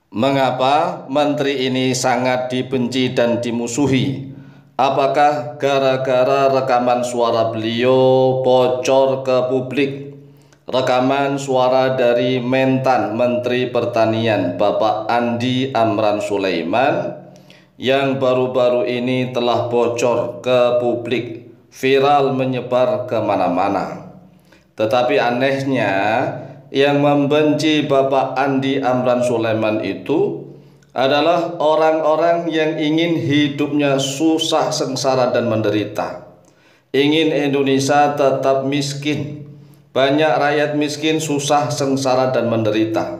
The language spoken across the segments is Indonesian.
Mengapa menteri ini sangat dibenci dan dimusuhi? Apakah gara-gara rekaman suara beliau bocor ke publik? Rekaman suara dari mantan Menteri Pertanian Bapak Andi Amran Sulaiman yang baru-baru ini telah bocor ke publik, viral menyebar kemana-mana. Tetapi anehnya, yang membenci Bapak Andi Amran Sulaiman itu adalah orang-orang yang ingin hidupnya susah, sengsara, dan menderita. Ingin Indonesia tetap miskin. Banyak rakyat miskin, susah, sengsara, dan menderita.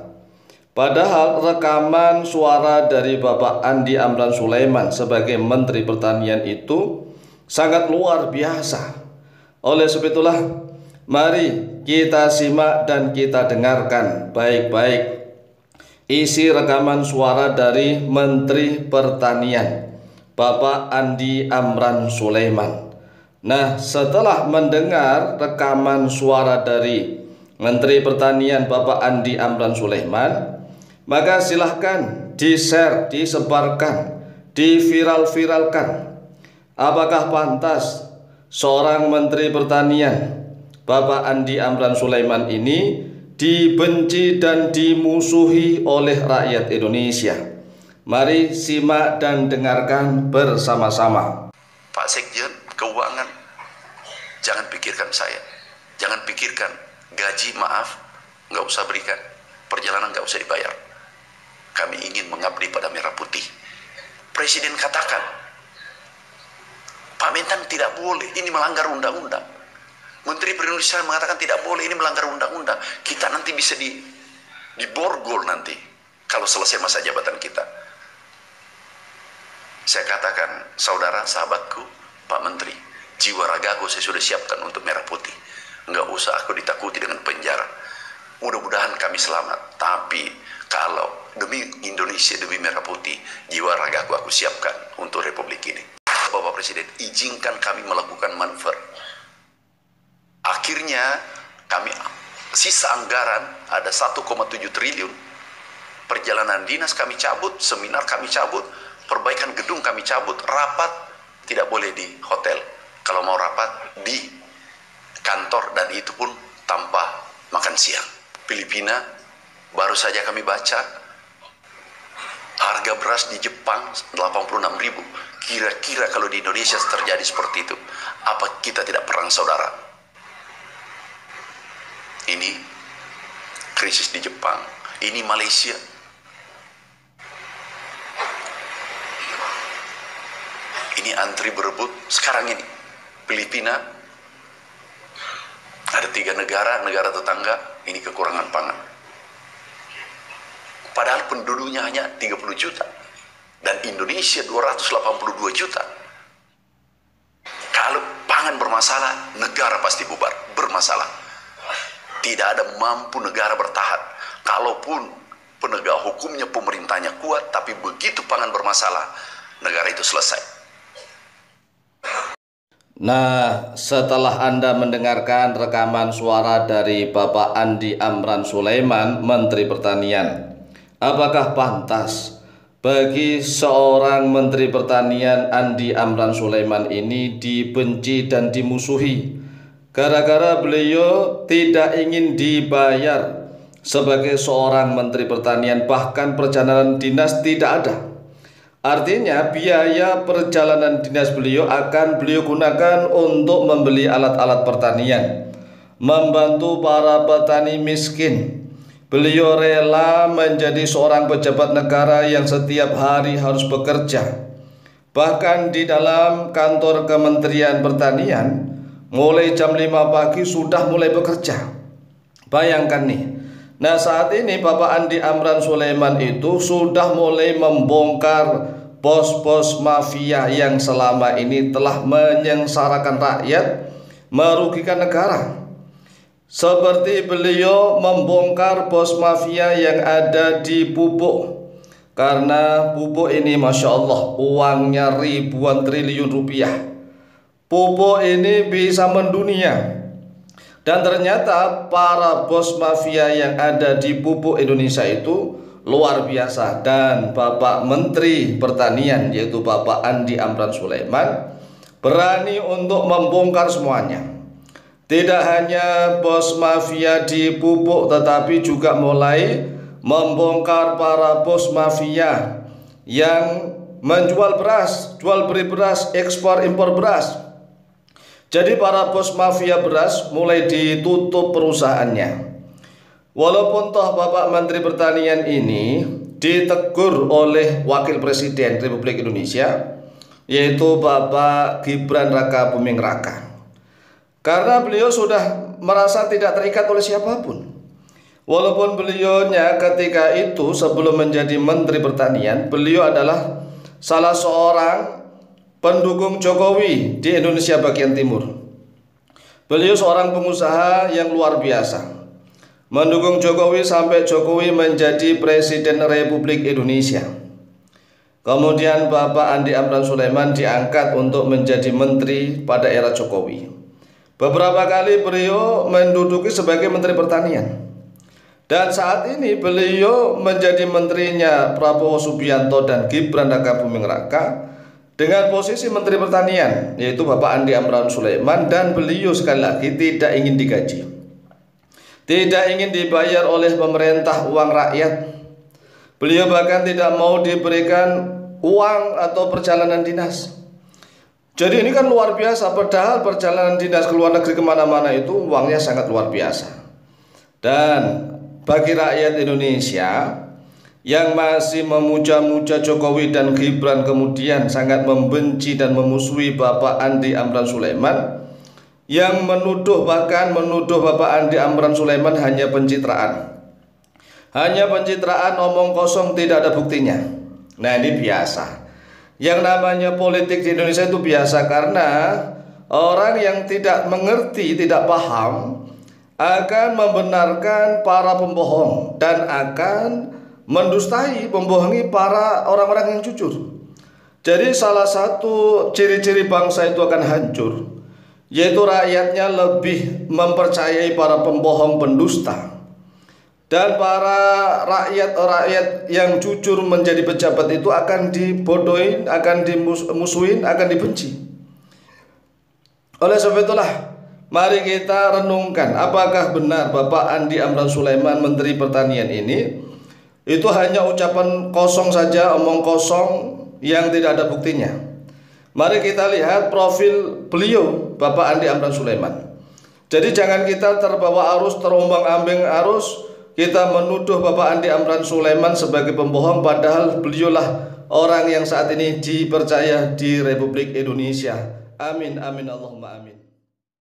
Padahal rekaman suara dari Bapak Andi Amran Sulaiman sebagai Menteri Pertanian itu sangat luar biasa. Oleh sebab itulah, mari kita simak dan kita dengarkan baik-baik isi rekaman suara dari Menteri Pertanian Bapak Andi Amran Sulaiman. Nah, setelah mendengar rekaman suara dari Menteri Pertanian Bapak Andi Amran Sulaiman, maka silahkan di-share, disebarkan, diviral-viralkan. Apakah pantas seorang Menteri Pertanian Bapak Andi Amran Sulaiman ini dibenci dan dimusuhi oleh rakyat Indonesia? Mari simak dan dengarkan bersama-sama. Pak Sekjen Keuangan, jangan pikirkan saya, jangan pikirkan gaji, maaf, nggak usah berikan, perjalanan nggak usah dibayar. Kami ingin mengabdi pada Merah Putih. Presiden katakan, Pak Mentan tidak boleh, ini melanggar undang-undang. Menteri Perindustrian mengatakan tidak boleh, ini melanggar undang-undang. Kita nanti bisa diborgol nanti kalau selesai masa jabatan kita. Saya katakan, saudara, sahabatku, Pak Menteri, jiwa ragaku saya sudah siapkan untuk Merah Putih. Enggak usah aku ditakuti dengan penjara. Mudah-mudahan kami selamat. Tapi kalau demi Indonesia, demi Merah Putih, jiwa ragaku aku siapkan untuk Republik ini. Bapak Presiden, izinkan kami melakukan manuver. Akhirnya kami sisa anggaran ada 1,7 triliun. Perjalanan dinas kami cabut, seminar kami cabut, perbaikan gedung kami cabut, rapat tidak boleh di hotel. Kalau mau rapat di kantor, dan itu pun tanpa makan siang. Filipina baru saja kami baca harga beras di Jepang 86.000. Kira-kira kalau di Indonesia terjadi seperti itu, apa kita tidak perang, saudara? Ini krisis di Jepang, ini Malaysia. Ini antri berebut. Sekarang ini Filipina, ada 3 negara tetangga, ini kekurangan pangan. Padahal penduduknya hanya 30 juta. Dan Indonesia 282 juta. Kalau pangan bermasalah, negara pasti bubar, bermasalah. Tidak ada mampu negara bertahan. Kalaupun penegak hukumnya, pemerintahnya kuat, tapi begitu pangan bermasalah, negara itu selesai. Nah, setelah Anda mendengarkan rekaman suara dari Bapak Andi Amran Sulaiman, Menteri Pertanian, apakah pantas bagi seorang Menteri Pertanian Andi Amran Sulaiman ini dibenci dan dimusuhi gara-gara beliau tidak ingin dibayar sebagai seorang Menteri Pertanian, bahkan perjalanan dinas tidak ada? Artinya biaya perjalanan dinas beliau akan beliau gunakan untuk membeli alat-alat pertanian, membantu para petani miskin. Beliau rela menjadi seorang pejabat negara yang setiap hari harus bekerja. Bahkan di dalam kantor Kementerian Pertanian, mulai jam 5 pagi sudah mulai bekerja. Bayangkan nih. Nah, saat ini Bapak Andi Amran Sulaiman itu sudah mulai membongkar bos-bos mafia yang selama ini telah menyengsarakan rakyat, merugikan negara. Seperti beliau membongkar bos mafia yang ada di pupuk. Karena pupuk ini Masya Allah uangnya ribuan triliun rupiah. Pupuk ini bisa mendunia. Dan ternyata para bos mafia yang ada di pupuk Indonesia itu luar biasa, dan Bapak Menteri Pertanian yaitu Bapak Andi Amran Sulaiman berani untuk membongkar semuanya. Tidak hanya bos mafia di pupuk, tetapi juga mulai membongkar para bos mafia yang menjual beras, jual beli beras, ekspor impor beras. Jadi para bos mafia beras mulai ditutup perusahaannya. Walaupun toh Bapak Menteri Pertanian ini ditegur oleh Wakil Presiden Republik Indonesia, yaitu Bapak Gibran Raka Buming Raka, karena beliau sudah merasa tidak terikat oleh siapapun. Walaupun beliaunya ketika itu sebelum menjadi Menteri Pertanian, beliau adalah salah seorang pendukung Jokowi di Indonesia bagian timur. Beliau seorang pengusaha yang luar biasa, mendukung Jokowi sampai Jokowi menjadi Presiden Republik Indonesia. Kemudian Bapak Andi Amran Sulaiman diangkat untuk menjadi menteri pada era Jokowi. Beberapa kali beliau menduduki sebagai Menteri Pertanian. Dan saat ini beliau menjadi menterinya Prabowo Subianto dan Gibran Raka Buming Raka dengan posisi Menteri Pertanian, yaitu Bapak Andi Amran Sulaiman, dan beliau sekali lagi tidak ingin digaji, tidak ingin dibayar oleh pemerintah uang rakyat. Beliau bahkan tidak mau diberikan uang atau perjalanan dinas. Jadi ini kan luar biasa, padahal perjalanan dinas ke luar negeri kemana-mana itu uangnya sangat luar biasa. Dan bagi rakyat Indonesia yang masih memuja-muja Jokowi dan Gibran, kemudian sangat membenci dan memusuhi Bapak Andi Amran Sulaiman, yang bahkan menuduh Bapak Andi Amran Sulaiman hanya pencitraan. Hanya pencitraan, omong kosong, tidak ada buktinya. Nah, ini biasa. Yang namanya politik di Indonesia itu biasa, karena orang yang tidak mengerti, tidak paham, akan membenarkan para pembohong dan akan mendustai, membohongi para orang-orang yang jujur. Jadi salah satu ciri-ciri bangsa itu akan hancur, yaitu rakyatnya lebih mempercayai para pembohong pendusta. Dan para rakyat yang jujur menjadi pejabat itu akan dibodohin, akan dimusuhin, akan dibenci. Oleh sebab itulah, mari kita renungkan, apakah benar Bapak Andi Amran Sulaiman Menteri Pertanian ini itu hanya ucapan kosong saja, omong kosong yang tidak ada buktinya. Mari kita lihat profil beliau, Bapak Andi Amran Sulaiman. Jadi jangan kita terbawa arus, terombang-ambing arus, kita menuduh Bapak Andi Amran Sulaiman sebagai pembohong, padahal beliaulah orang yang saat ini dipercaya di Republik Indonesia. Amin, amin, Allahumma amin.